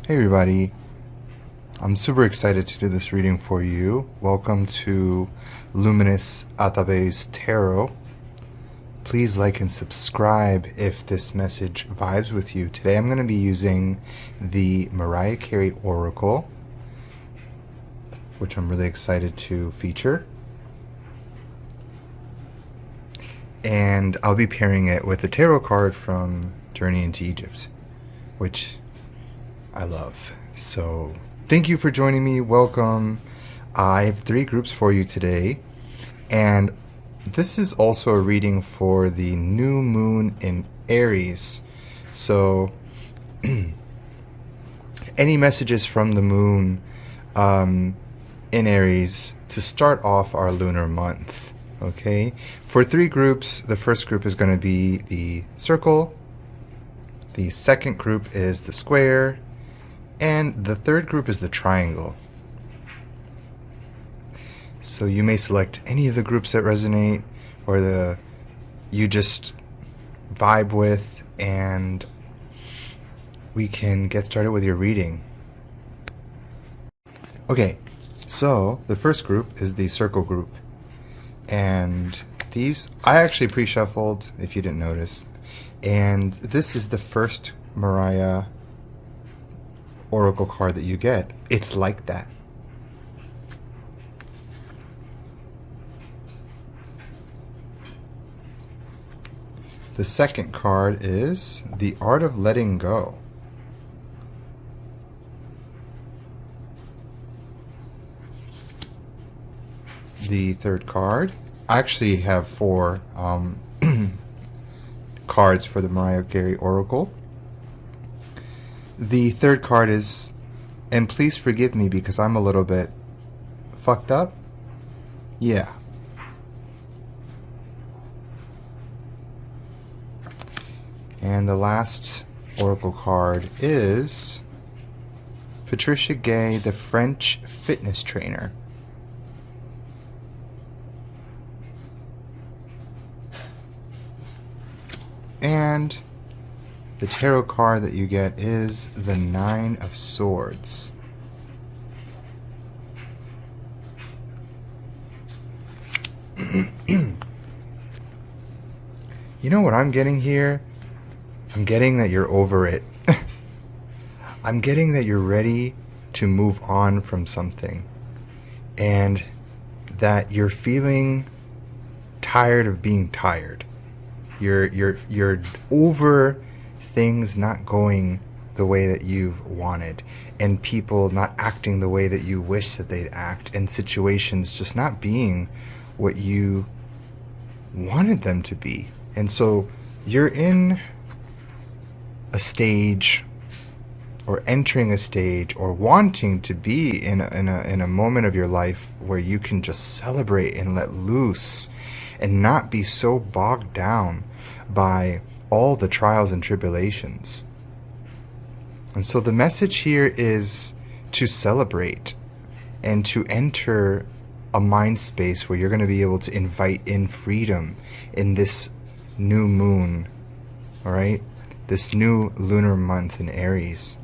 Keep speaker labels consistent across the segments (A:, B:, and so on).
A: Hey everybody, I'm super excited to do this reading for you. Welcome to Luminous Atabe's Tarot. Please like and subscribe if this message vibes with you. Today I'm going to be using the Mariah Carey Oracle, which I'm really excited to feature. And I'll be pairing it with a tarot card from Journey into Egypt, which I love. So thank you for joining me. Welcome. I have 3 groups for you today, and this is also a reading for the new moon in Aries. So any messages from the moon in Aries to start off our lunar month. Okay, for 3 groups, the first group is going to be the circle, the second group is the square, and the third group is the triangle. So you may select any of the groups that resonate or you just vibe with, and we can get started with your reading. Okay, so the first group is the circle group. And these, I actually pre-shuffled, if you didn't notice. And this is the first Mariah Oracle card that you get. It's like that. The second card is the Art of Letting Go. The third card, I actually have 4 cards for the Mariah Carey Oracle. The third card is, and please forgive me because I'm a little bit fucked up. Yeah. And the last Oracle card is Patricia Gay, the French fitness trainer. And the tarot card that you get is the 9 of Swords. You know what I'm getting here? I'm getting that you're over it. I'm getting that you're ready to move on from something, and that you're feeling tired of being tired. You're over things not going the way that you've wanted, and people not acting the way that you wish that they'd act, and situations just not being what you wanted them to be. And so you're in a stage, or entering a stage, or wanting to be in a moment of your life where you can just celebrate and let loose and not be so bogged down by all the trials and tribulations. And so the message here is to celebrate and to enter a mind space where you're going to be able to invite in freedom in this new moon, all right? This new lunar month in Aries.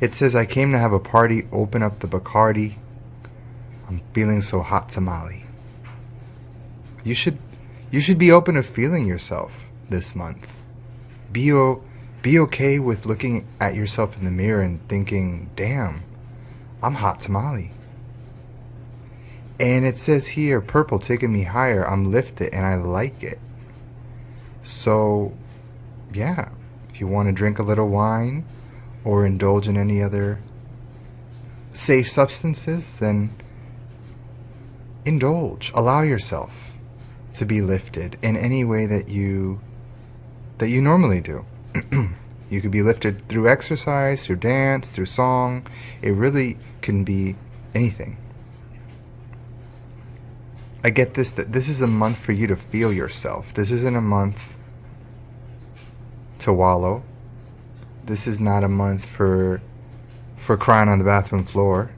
A: It says, I came to have a party, open up the Bacardi. I'm feeling so hot tamale. You should be open to feeling yourself this month. Be okay with looking at yourself in the mirror and thinking, damn, I'm hot tamale. And it says here, purple taking me higher. I'm lifted and I like it. So, yeah, if you want to drink a little wine or indulge in any other safe substances, then indulge. Allow yourself to be lifted in any way that you normally do. You could be lifted through exercise, through dance, through song. It really can be anything. I get this, that this is a month for you to feel yourself. This isn't a month to wallow. This is not a month for crying on the bathroom floor,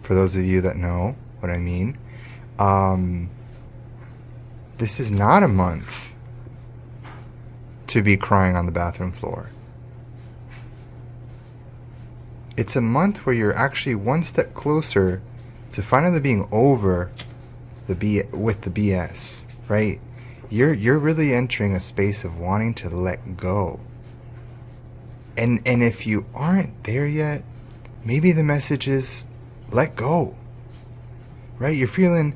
A: for those of you that know what I mean. This is not a month to be crying on the bathroom floor. it's a month where you're actually one step closer to finally being over with the BS, right? You're really entering a space of wanting to let go. And if you aren't there yet, maybe the message is let go. Right? You're feeling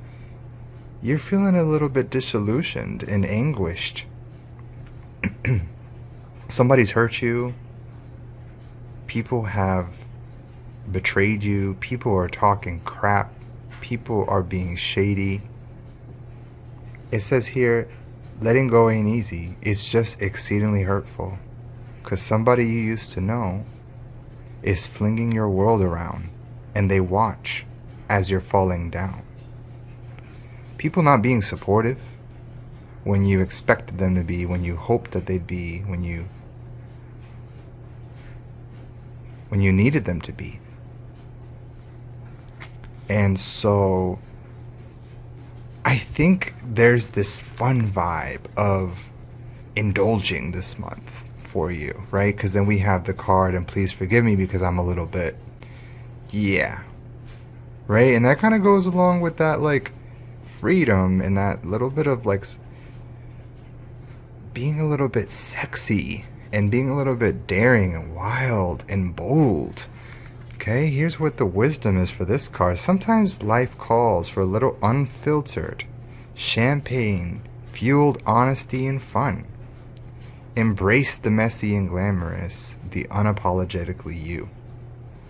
A: a little bit disillusioned and anguished. Somebody's hurt you. People have betrayed you. People are talking crap. People are being shady. It says here, letting go ain't easy. It's just exceedingly hurtful. Because somebody you used to know is flinging your world around, and they watch as you're falling down. People not being supportive when you expected them to be, when you hoped that they'd be, when you needed them to be. And so I think there's this fun vibe of indulging this month for you, right? Because then we have the card, and please forgive me because I'm a little bit, yeah, right? And that kind of goes along with that, like, freedom and that little bit of, like, being a little bit sexy and being a little bit daring and wild and bold. Okay, here's what the wisdom is for this card. Sometimes life calls for a little unfiltered, champagne-fueled honesty and fun. Embrace the messy and glamorous, the unapologetically you.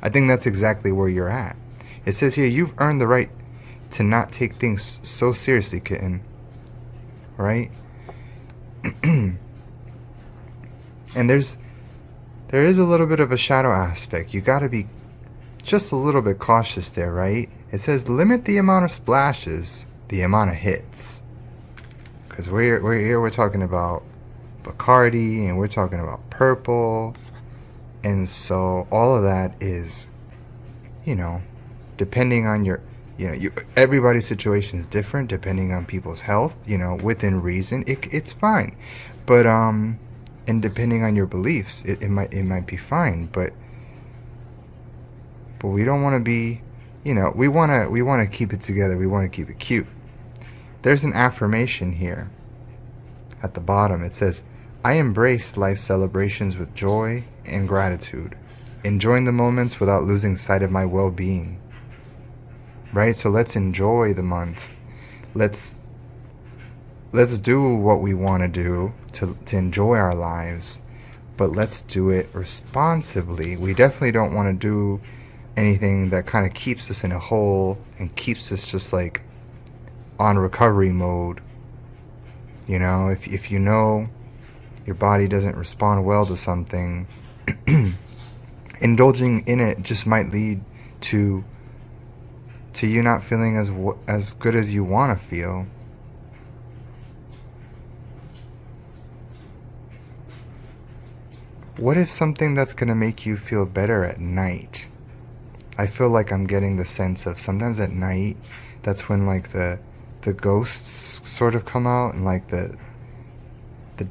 A: I think that's exactly where you're at. It says here, you've earned the right to not take things so seriously, kitten. Right? And there is a little bit of a shadow aspect. You got to be just a little bit cautious there, right? It says limit the amount of splashes, the amount of hits. Because we're talking about Bacardi, and we're talking about purple, and so all of that is, depending on your, everybody's situation is different depending on people's health, within reason, it's fine, but and depending on your beliefs, it might be fine, but we don't want to be, we want to keep it together, we want to keep it cute. There's an affirmation here at the bottom. It says, I embrace life's celebrations with joy and gratitude, enjoying the moments without losing sight of my well-being. Right? So let's enjoy the month. Let's do what we want to do to enjoy our lives, but let's do it responsibly. We definitely don't want to do anything that kind of keeps us in a hole and keeps us just like on recovery mode. If you know your body doesn't respond well to something, indulging in it just might lead to you not feeling as good as you want to feel. What is something that's going to make you feel better at night? I feel like I'm getting the sense of sometimes at night, that's when like the ghosts sort of come out, and like the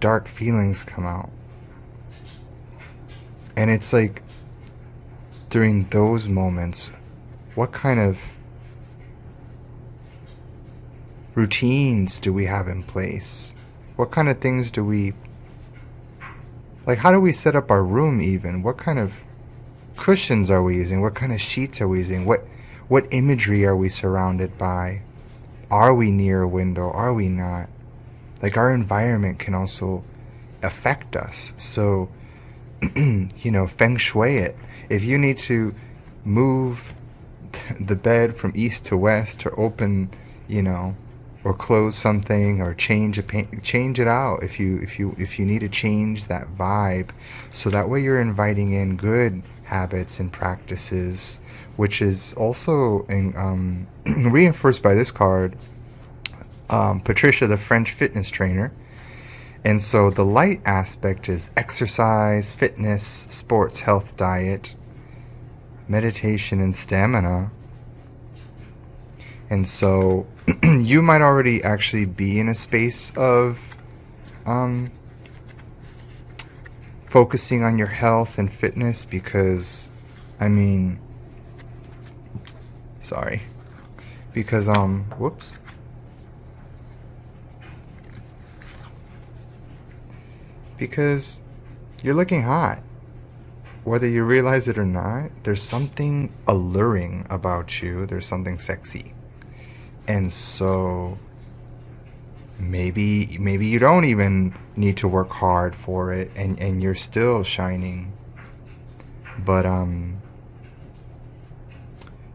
A: dark feelings come out. And it's like during those moments, what kind of routines do we have in place? What kind of things do we, like, how do we set up our room even? What kind of cushions are we using? What kind of sheets are we using? What imagery are we surrounded by? Are we near a window? Are we not? Like, our environment can also affect us. So, feng shui it. If you need to move the bed from east to west, or open, or close something, or change it out. If you need to change that vibe, so that way you're inviting in good habits and practices, which is also reinforced by this card. Patricia, the French fitness trainer. And so the light aspect is exercise, fitness, sports, health, diet, meditation, and stamina. And so you might already actually be in a space of focusing on your health and fitness, because I mean, sorry. Because, whoops. Because you're looking hot. Whether you realize it or not, there's something alluring about you. There's something sexy. And so maybe you don't even need to work hard for it, and you're still shining. But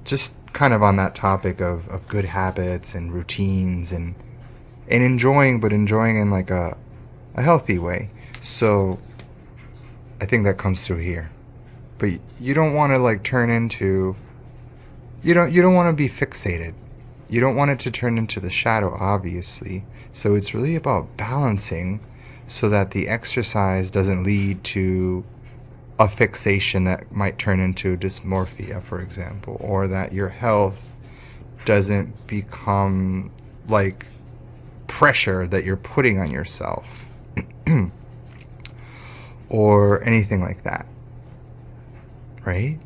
A: just kind of on that topic of good habits and routines and enjoying, but enjoying in like a healthy way. So I think that comes through here. But you don't want to like turn into, you don't want to be fixated. You don't want it to turn into the shadow, obviously. So it's really about balancing so that the exercise doesn't lead to a fixation that might turn into dysmorphia, for example, or that your health doesn't become like pressure that you're putting on yourself or anything like that, right?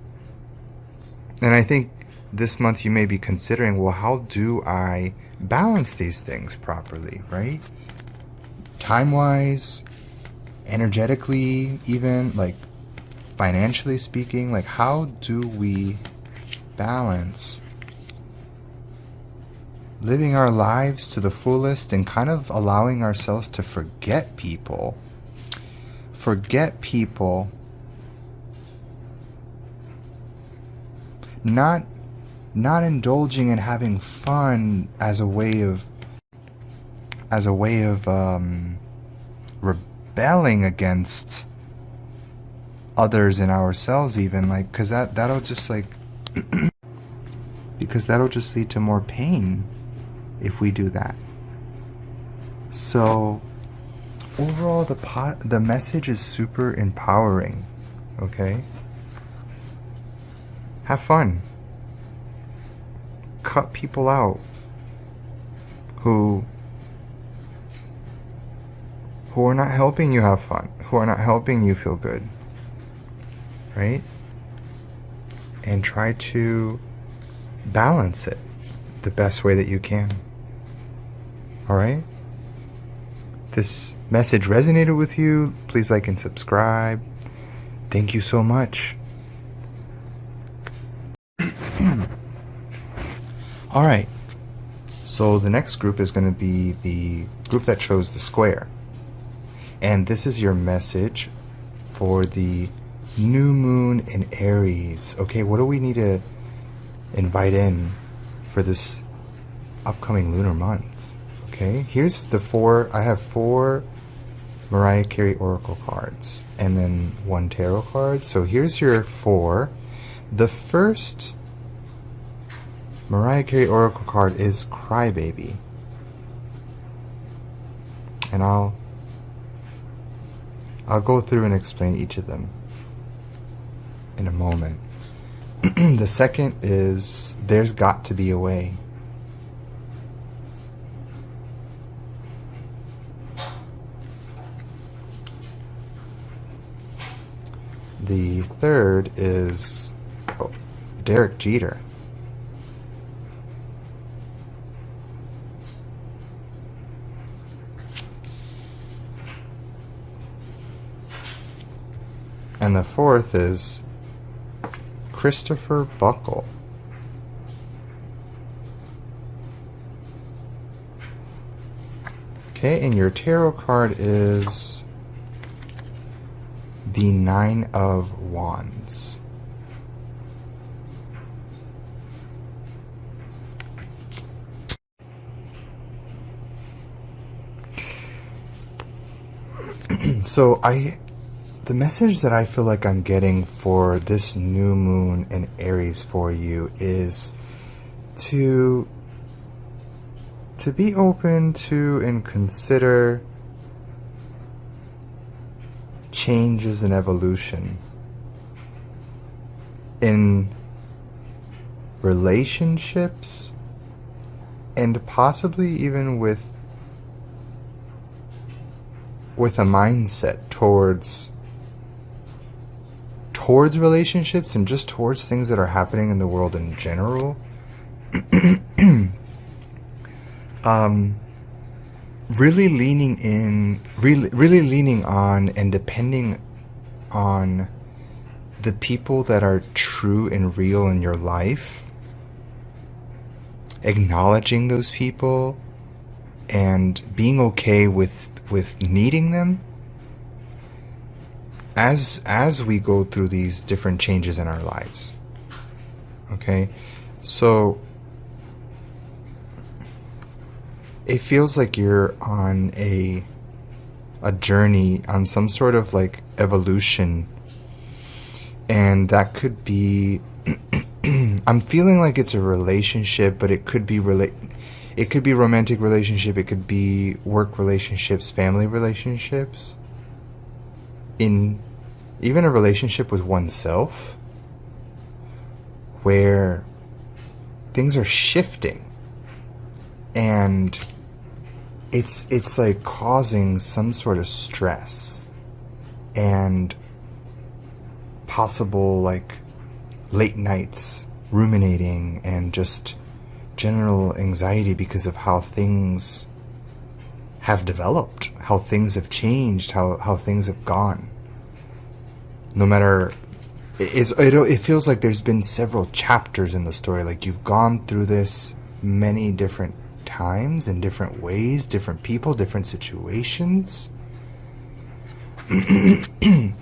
A: And I think this month you may be considering, well, how do I balance these things properly, right? Time-wise, energetically, even like financially speaking, like how do we balance living our lives to the fullest and kind of allowing ourselves to forget people, not indulging in having fun as a way of rebelling against others and ourselves, even, like, because that'll just like because that'll just lead to more pain if we do that. So overall, the message is super empowering. Okay, have fun. Cut people out who are not helping you have fun, who are not helping you feel good, right? And try to balance it the best way that you can. All right? This message resonated with you, please like and subscribe. Thank you so much. All right, so the next group is going to be the group that chose the square. And this is your message for the new moon in Aries. Okay, what do we need to invite in for this upcoming lunar month? Okay, here's the four. I have 4 Mariah Carey oracle cards and then 1 tarot card. So here's your 4. The first Mariah Carey oracle card is Crybaby, and I'll go through and explain each of them in a moment. The second is There's Got to Be a Way. The third is Derek Jeter. And the fourth is Christopher Buckle. Okay, and your tarot card is the 9 of Wands. So the message that I feel like I'm getting for this new moon in Aries for you is to be open to and consider changes and evolution in relationships and possibly even with a mindset towards towards relationships and just towards things that are happening in the world in general, really leaning on and depending on the people that are true and real in your life, acknowledging those people and being okay with needing them as we go through these different changes in our lives. Okay? So it feels like you're on a journey, on some sort of like evolution, and that could be I'm feeling like it's a relationship, but it could be it could be romantic relationship, it could be work relationships, family relationships, in even a relationship with oneself, where things are shifting and it's like causing some sort of stress and possible like late nights ruminating and just general anxiety because of how things have developed, how things have changed, how things have gone. No matter, it feels like there's been several chapters in the story. Like you've gone through this many different times in different ways, different people, different situations.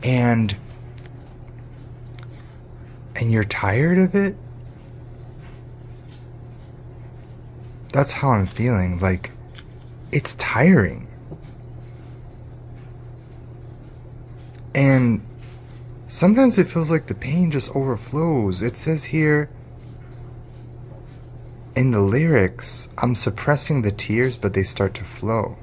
A: and you're tired of it. That's how I'm feeling. Like, it's tiring. And sometimes it feels like the pain just overflows. It says here in the lyrics, I'm suppressing the tears, but they start to flow.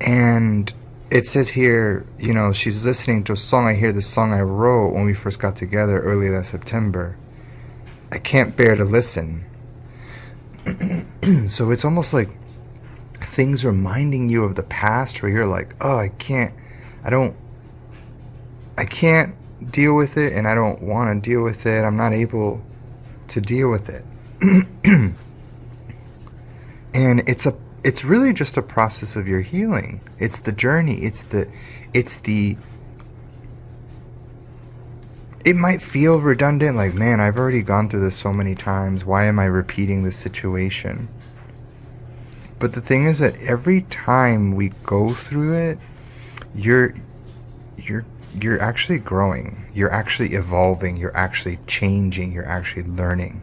A: And it says here, you know, she's listening to a song. I hear the song I wrote when we first got together early that September. I can't bear to listen. So it's almost like things reminding you of the past where you're like, oh, I can't deal with it, and I don't want to deal with it. I'm not able to deal with it. And it's really just a process of your healing. It's the journey. It might feel redundant, like, man, I've already gone through this so many times. Why am I repeating this situation? But the thing is that every time we go through it, you're actually growing. You're actually evolving. You're actually changing. You're actually learning.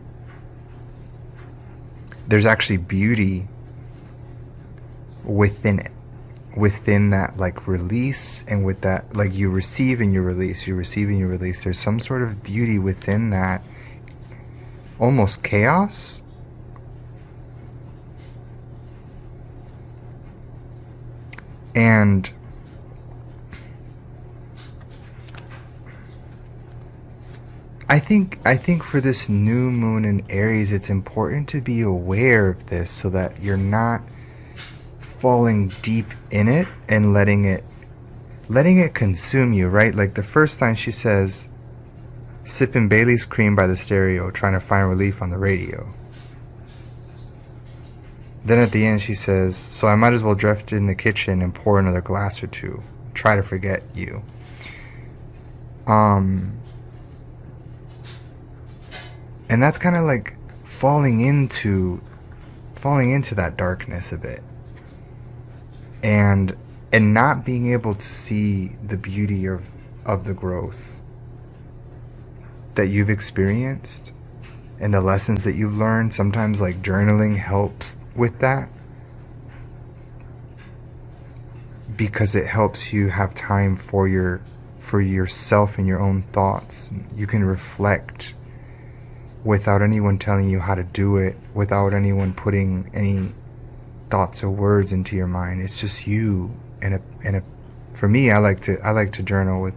A: There's actually beauty within it. Within that like release, and with that like you receive and you release, there's some sort of beauty within that almost chaos. And I think for this new moon in Aries, it's important to be aware of this so that you're not falling deep in it and letting it consume you, right? Like the first time she says, sipping Bailey's cream by the stereo, trying to find relief on the radio. Then at the end she says, so I might as well drift in the kitchen and pour another glass or two, try to forget you. And that's kind of like falling into that darkness a bit. And not being able to see the beauty of the growth that you've experienced and the lessons that you've learned. Sometimes like journaling helps with that, because it helps you have time for yourself and your own thoughts. You can reflect without anyone telling you how to do it, without anyone putting any thoughts or words into your mind. It's just you and a for me, I like to journal with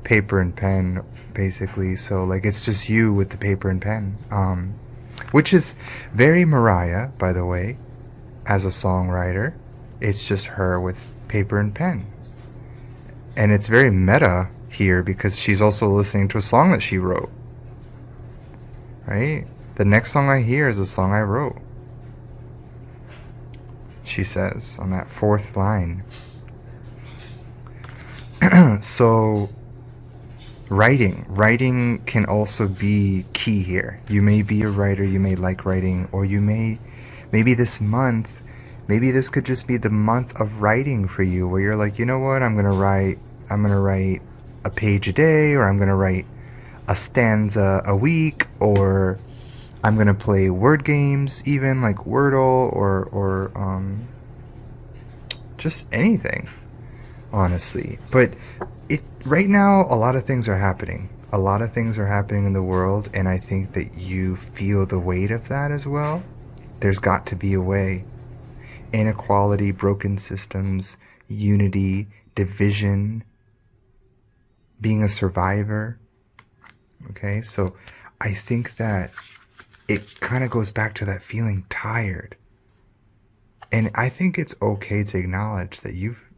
A: paper and pen, basically. So like it's just you with the paper and pen, which is very Mariah, by the way, as a songwriter. It's just her with paper and pen. And it's very meta here because she's also listening to a song that she wrote. Right? The next song I hear is a song I wrote. She says on that fourth line. So writing can also be key here. You may be a writer, you may like writing, or maybe this month, maybe this could just be the month of writing for you, where you're like, you know what, I'm gonna write a page a day, or I'm gonna write a stanza a week, or I'm gonna play word games, even like Wordle, or just anything, honestly. But right now, a lot of things are happening. A lot of things are happening in the world, and I think that you feel the weight of that as well. There's got to be a way. Inequality, broken systems, unity, division, being a survivor. Okay, so I think that it kind of goes back to that feeling tired. And I think it's okay to acknowledge that you've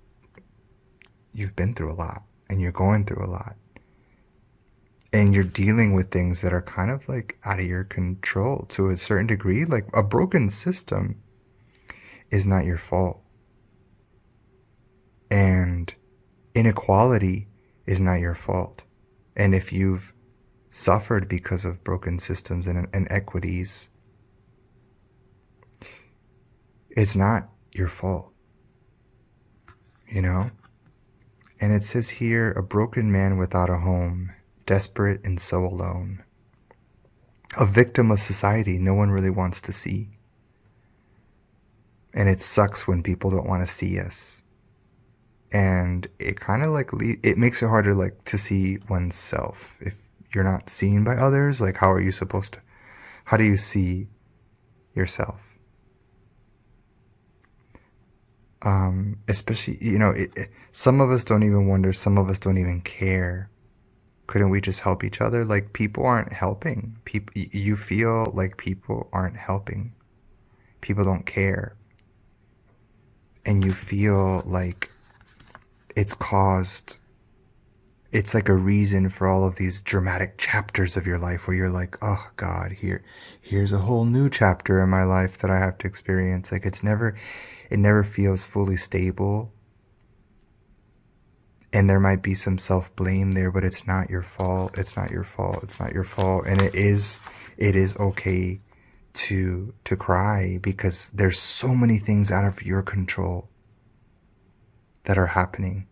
A: been through a lot, and you're going through a lot. And you're dealing with things that are kind of like out of your control to a certain degree. Like a broken system is not your fault. And inequality is not your fault. And if you've suffered because of broken systems and inequities, it's not your fault. You know? And it says here, a broken man without a home, desperate and so alone. A victim of society no one really wants to see. And it sucks when people don't want to see us. And it kind of like, it makes it harder like to see oneself. If you're not seen by others, like how do you see yourself? Especially, some of us don't even wonder, some of us don't even care. Couldn't we just help each other? Like, people aren't helping. You feel like people aren't helping. People don't care. And you feel like it's like a reason for all of these dramatic chapters of your life where you're like, oh God, here's a whole new chapter in my life that I have to experience. Like, it never feels fully stable. And there might be some self-blame there, but it's not your fault. It's not your fault. It's not your fault. And it is okay to cry, because there's so many things out of your control that are happening.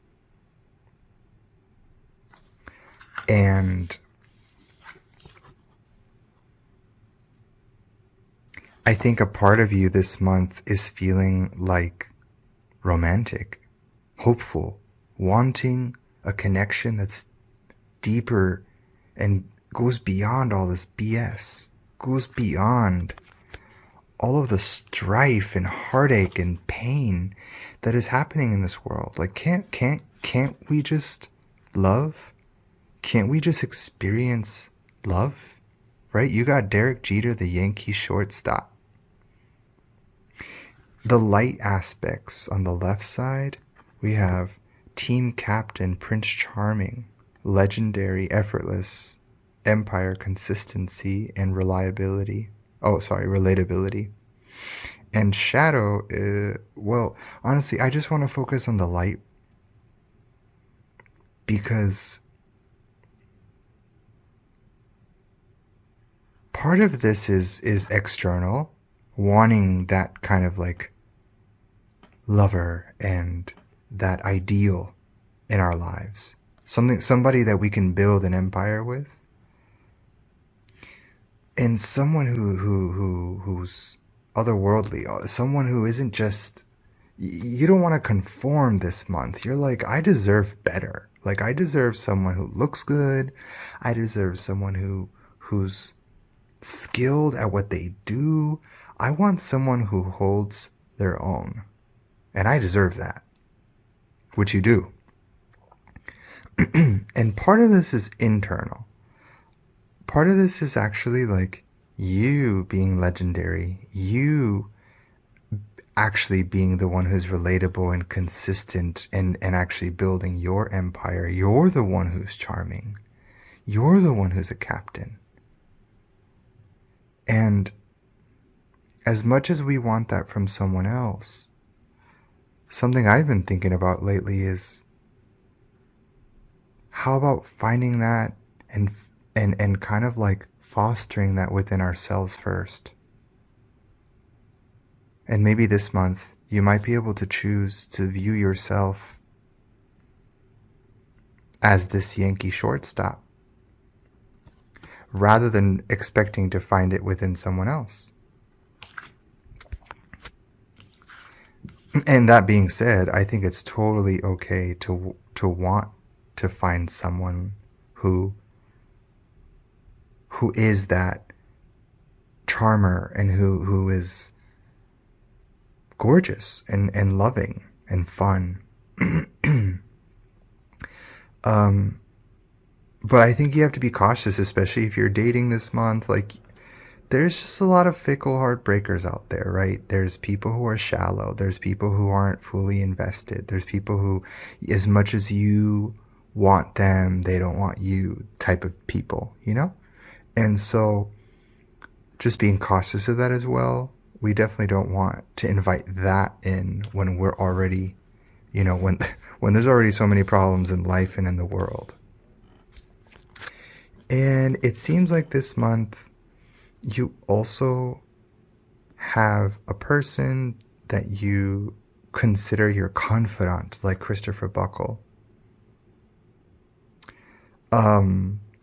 A: And I think a part of you this month is feeling like romantic, hopeful, wanting a connection that's deeper and goes beyond all this BS, goes beyond all of the strife and heartache and pain that is happening in this world. Like, can't we just love? Can't we just experience love? Right? You got Derek Jeter, the Yankee shortstop. The light aspects on the left side, we have team captain Prince Charming, legendary, effortless, empire, consistency, and relatability. And shadow, well, honestly, I just want to focus on the light, because part of this is external, wanting that kind of like lover and that ideal in our lives. Somebody that we can build an empire with. And someone who's otherworldly, someone who isn't just, you don't want to conform this month. You're like, I deserve better. Like, I deserve someone who looks good. I deserve someone who's skilled at what they do. I want someone who holds their own. And I deserve that. Which you do. And part of this is internal. Part of this is actually like you being legendary. You actually being the one who's relatable and consistent and actually building your empire. You're the one who's charming. You're the one who's a captain. And as much as we want that from someone else, something I've been thinking about lately is, how about finding that and kind of like fostering that within ourselves first? And maybe this month you might be able to choose to view yourself as this Yankee shortstop rather than expecting to find it within someone else. And that being said, I think it's totally okay to want to find someone who is that charmer and who is gorgeous and loving and fun. But I think you have to be cautious, especially if you're dating this month. Like, there's just a lot of fickle heartbreakers out there, right? There's people who are shallow. There's people who aren't fully invested. There's people who, as much as you want them, they don't want you type of people, you know? And so just being cautious of that as well. We definitely don't want to invite that in when we're already, when there's already so many problems in life and in the world. And it seems like this month you also have a person that you consider your confidant, like Christopher Buckle.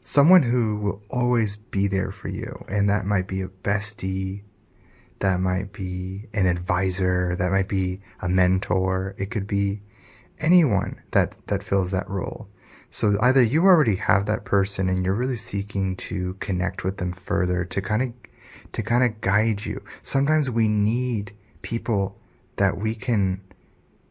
A: Someone who will always be there for you. And that might be a bestie, that might be an advisor, that might be a mentor. It could be anyone that fills that role. So either you already have that person and you're really seeking to connect with them further, to kind of guide you. Sometimes we need people that we can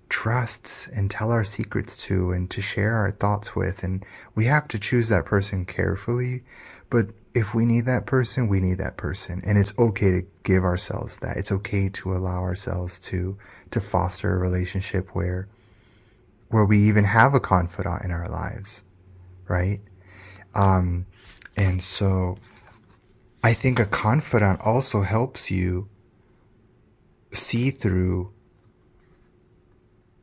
A: trust and tell our secrets to and to share our thoughts with, and we have to choose that person carefully. But if we need that person, we need that person, and it's okay to give ourselves that. It's okay to allow ourselves to foster a relationship where we even have a confidant in our lives, right? And so I think a confidant also helps you see through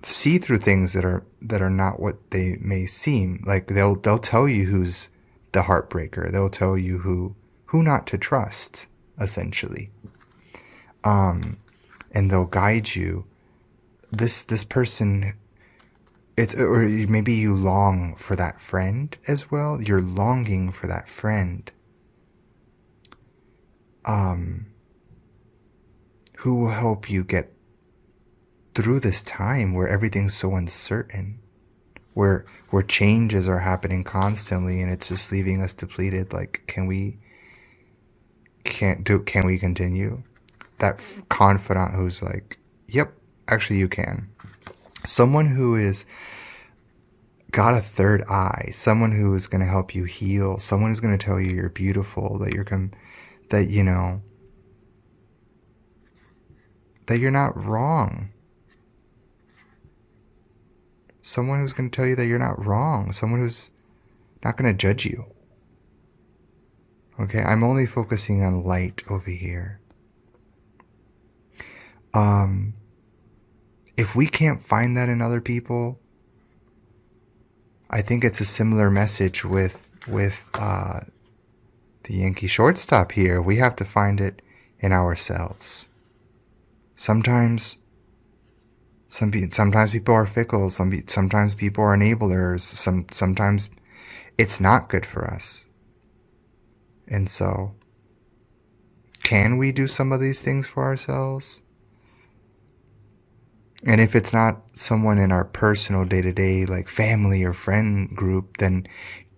A: things that are not what they may seem. Like they'll tell you who's the heartbreaker. They'll tell you who not to trust, essentially. And they'll guide you. This person, or maybe you long for that friend as well. You're longing for that friend. Who will help you get through this time where everything's so uncertain, where changes are happening constantly, and it's just leaving us depleted. Like, can we continue? That confidant who's like, yep, actually you can. Someone who is got a third eye, someone who is going to help you heal, someone who's going to tell you you're beautiful, that you're not wrong. Someone who's going to tell you that you're not wrong. Someone who's not going to judge you. Okay, I'm only focusing on light over here. If we can't find that in other people, I think it's a similar message with the Yankee shortstop here. We have to find it in ourselves. Sometimes people are fickle. Sometimes people are enablers. Sometimes it's not good for us. And so, can we do some of these things for ourselves? And if it's not someone in our personal day-to-day, like family or friend group, then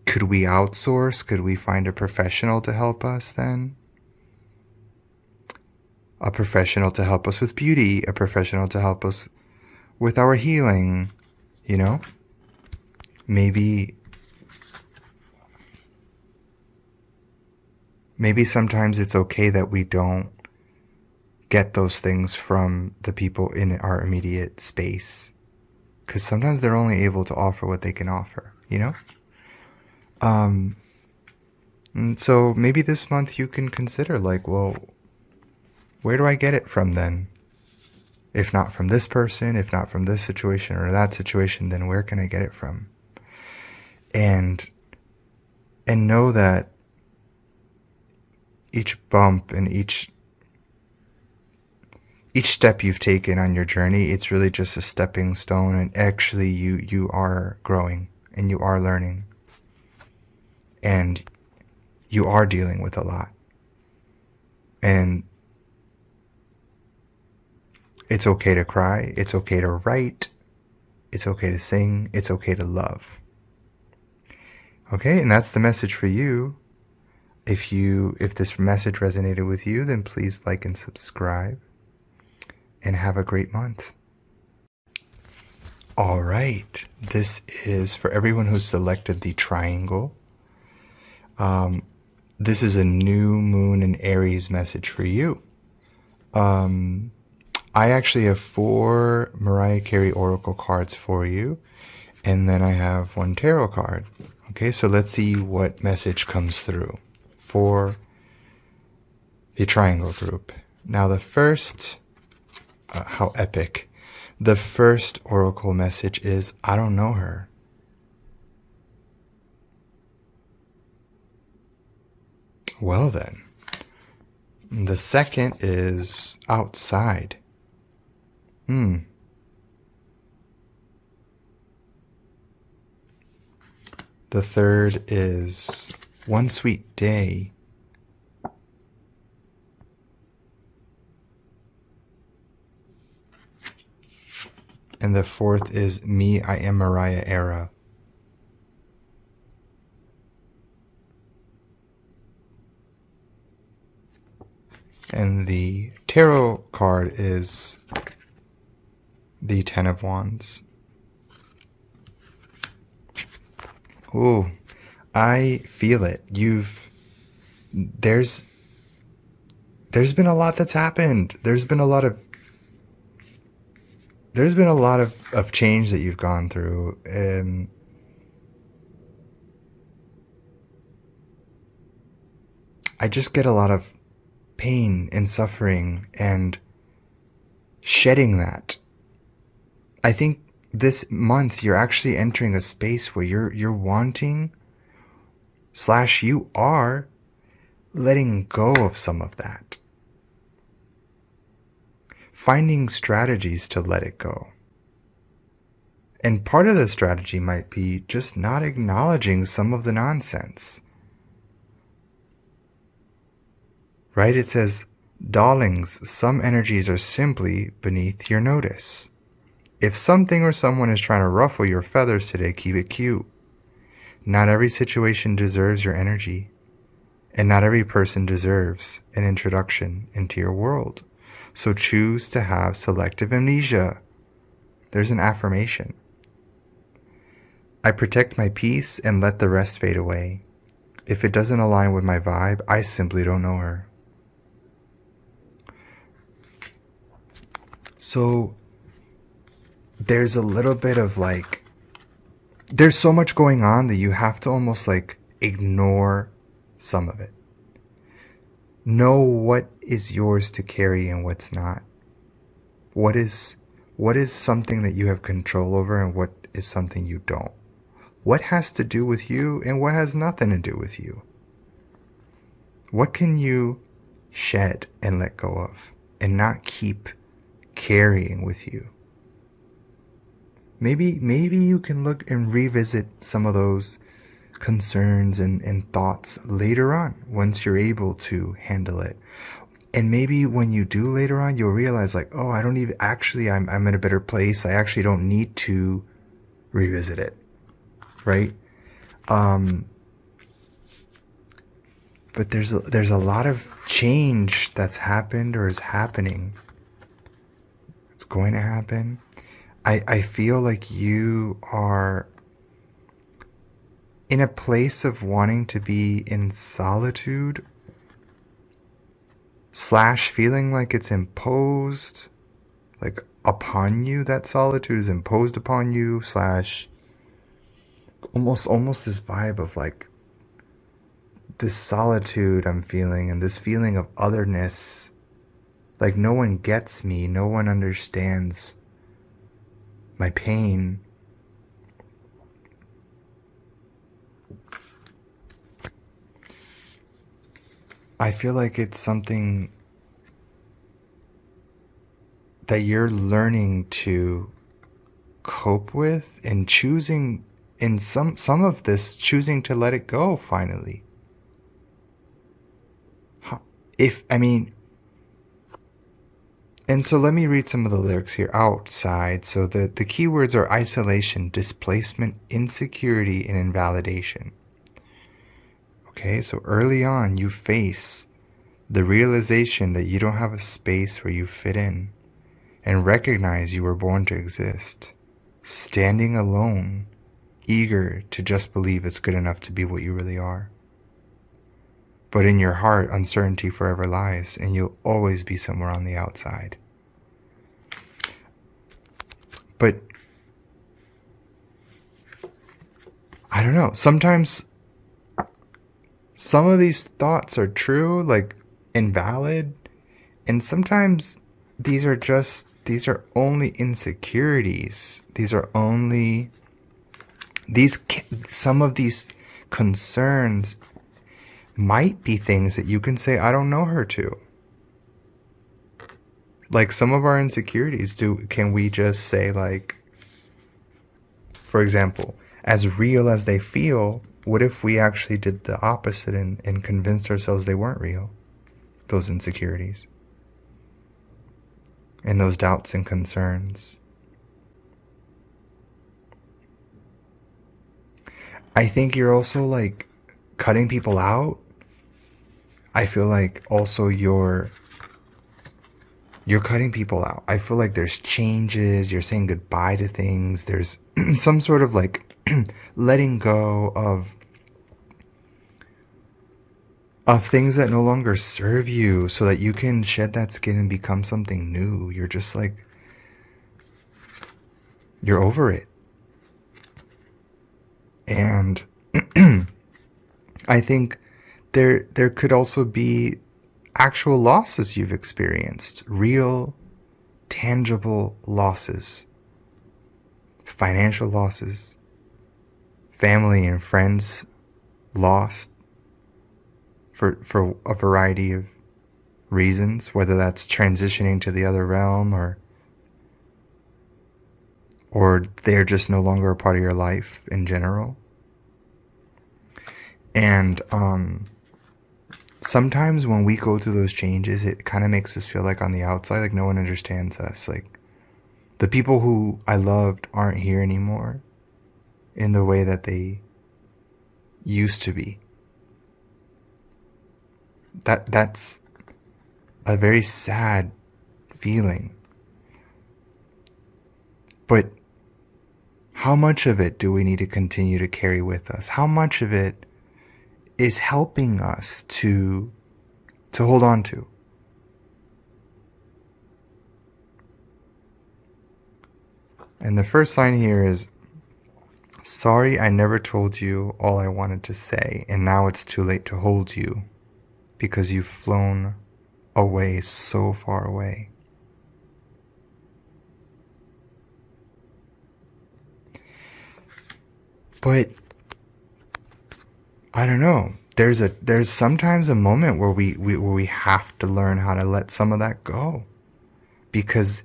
A: could we outsource? Could we find a professional to help us then? A professional to help us with beauty, a professional to help us with our healing, Maybe sometimes it's okay that we don't get those things from the people in our immediate space, because sometimes they're only able to offer what they can offer, you know? And so maybe this month you can consider, like, well, where do I get it from then? If not from this person, if not from this situation or that situation, then where can I get it from? And know that each bump and each step you've taken on your journey, it's really just a stepping stone, and actually you are growing and you are learning and you are dealing with a lot. And it's okay to cry, it's okay to write, it's okay to sing, it's okay to love. Okay, and that's the message for you. If this message resonated with you, then please like and subscribe, and have a great month. All right, this is for everyone who selected the triangle. This is a new moon in Aries message for you. I actually have 4 Mariah Carey oracle cards for you, and then I have 1 tarot card. Okay, so let's see what message comes through for the triangle group. Now the first, how epic. The first oracle message is, I don't know her. Well then. The second is outside. The third is one sweet day. And the fourth is me, I am Mariah era. And the tarot card is the 10 of Wands. Ooh, I feel it. There's been a lot that's happened. There's been a lot of change that you've gone through. I just get a lot of pain and suffering and shedding that. I think this month you're actually entering a space where you're wanting / you are letting go of some of that. Finding strategies to let it go. And part of the strategy might be just not acknowledging some of the nonsense. Right? It says, darlings, some energies are simply beneath your notice. If something or someone is trying to ruffle your feathers today, keep it cute. Not every situation deserves your energy, and not every person deserves an introduction into your world. So choose to have selective amnesia. There's an affirmation. I protect my peace and let the rest fade away. If it doesn't align with my vibe, I simply don't know her. So there's a little bit of there's so much going on that you have to almost ignore some of it. Know what is yours to carry and what's not. What is something that you have control over and what is something you don't. What has to do with you and what has nothing to do with you. What can you shed and let go of and not keep carrying with you? Maybe you can look and revisit some of those concerns and thoughts later on once you're able to handle it. And maybe when you do later on, you'll realize oh, I don't even actually, I'm in a better place. I actually don't need to revisit it. Right? But there's a lot of change that's happened or is happening. It's going to happen. I feel like you are in a place of wanting to be in solitude / slash feeling like it's imposed, like upon you. That solitude is imposed upon you, slash almost this vibe of like this solitude I'm feeling and this feeling of otherness. Like no one gets me, no one understands my pain. I feel like it's something that you're learning to cope with and choosing, in some of this, choosing to let it go finally. If, I mean, and so let me read some of the lyrics here. Outside. So the keywords are isolation, displacement, insecurity, and invalidation. Okay, so early on you face the realization that you don't have a space where you fit in, and recognize you were born to exist, standing alone, eager to just believe it's good enough to be what you really are. But in your heart, uncertainty forever lies, and you'll always be somewhere on the outside. But I don't know, sometimes some of these thoughts are true, like invalid, and sometimes these are only insecurities. Some of these concerns might be things that you can say, I don't know her to. Like some of our insecurities, can we just say, like, for example, as real as they feel, what if we actually did the opposite and convinced ourselves they weren't real? Those insecurities and those doubts and concerns. I think you're also like cutting people out. I feel like also you're cutting people out. I feel like there's changes, you're saying goodbye to things, there's some sort of like letting go of things that no longer serve you so that you can shed that skin and become something new. You're just like, you're over it. And I think there could also be actual losses you've experienced, real, tangible losses, financial losses, family and friends lost for a variety of reasons, whether that's transitioning to the other realm or they're just no longer a part of your life in general. And sometimes when we go through those changes, it kind of makes us feel like on the outside, like no one understands us. Like the people who I loved aren't here anymore in the way that they used to be. That's a very sad feeling. But how much of it do we need to continue to carry with us? How much of it is helping us to hold on to? And the first line here is, sorry I never told you all I wanted to say, and now it's too late to hold you because you've flown away so far away. But I don't know. There's sometimes a moment where we have to learn how to let some of that go, because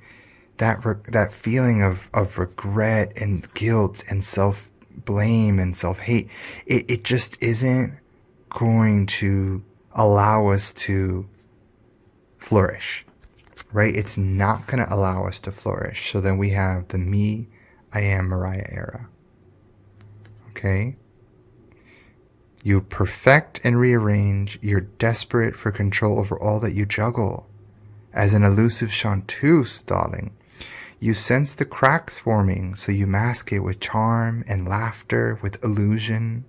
A: that feeling of regret and guilt and self-blame and self-hate, it just isn't going to allow us to flourish, right? It's not going to allow us to flourish. So then we have the me, I am Mariah era. Okay? You perfect and rearrange. You're desperate for control over all that you juggle. As an elusive chanteuse, darling, you sense the cracks forming, so you mask it with charm and laughter, with illusion.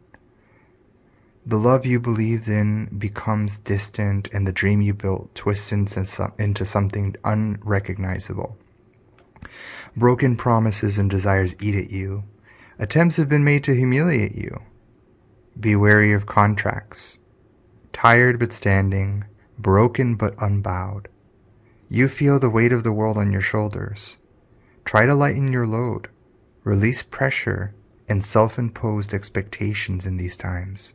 A: The love you believed in becomes distant, and the dream you built twists into something unrecognizable. Broken promises and desires eat at you. Attempts have been made to humiliate you. Be wary of contracts. Tired but standing, broken but unbowed. You feel the weight of the world on your shoulders. Try to lighten your load. Release pressure and self-imposed expectations in these times.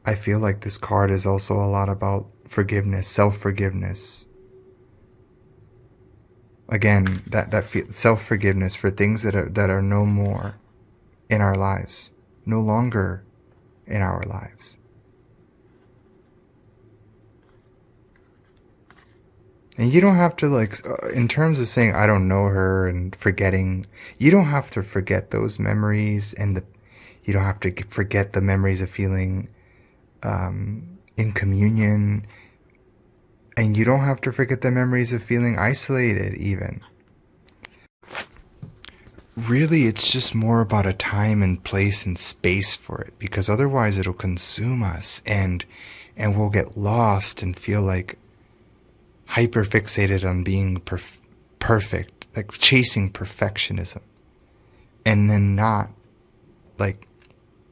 A: I feel like this card is also a lot about forgiveness, self-forgiveness. Again, that self-forgiveness for things that are no more in our lives, no longer in our lives. And you don't have to, like, in terms of saying I don't know her and forgetting, you don't have to forget those memories, and you don't have to forget the memories of feeling in communion, and you don't have to forget the memories of feeling isolated even. Really, it's just more about a time and place and space for it, because otherwise it'll consume us, and we'll get lost and feel like hyper fixated on being perfect, like chasing perfectionism, and then not, like,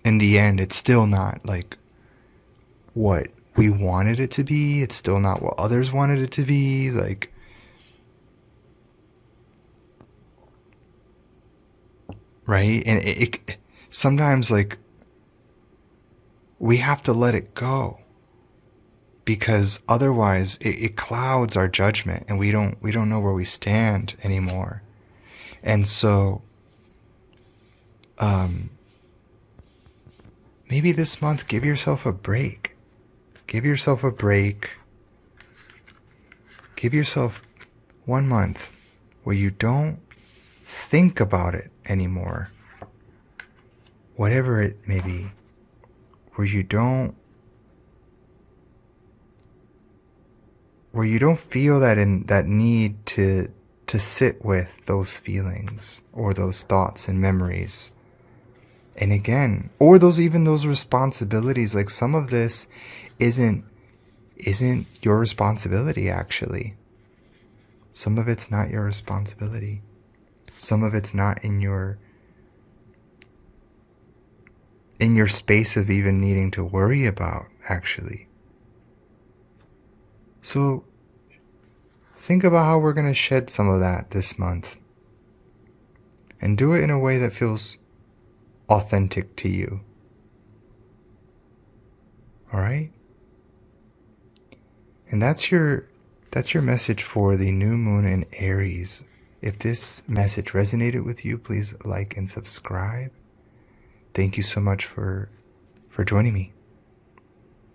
A: in the end it's still not like what we wanted it to be. It's still not what others wanted it to be. Like, right? And it sometimes, like, we have to let it go, because otherwise it clouds our judgment, and we don't know where we stand anymore. And so maybe this month, give yourself a break. Give yourself a break. Give yourself 1 month where you don't think about it anymore, whatever it may be, where you don't feel that need to sit with those feelings or those thoughts and memories. And again, or those responsibilities. Like, some of this isn't your responsibility, actually. Some of it's not your responsibility. Some of it's not in your space of even needing to worry about, actually. So think about how we're going to shed some of that this month, and do it in a way that feels authentic to you. All right? And that's your message for the new moon in Aries. If this message resonated with you, please like and subscribe. Thank you so much for joining me.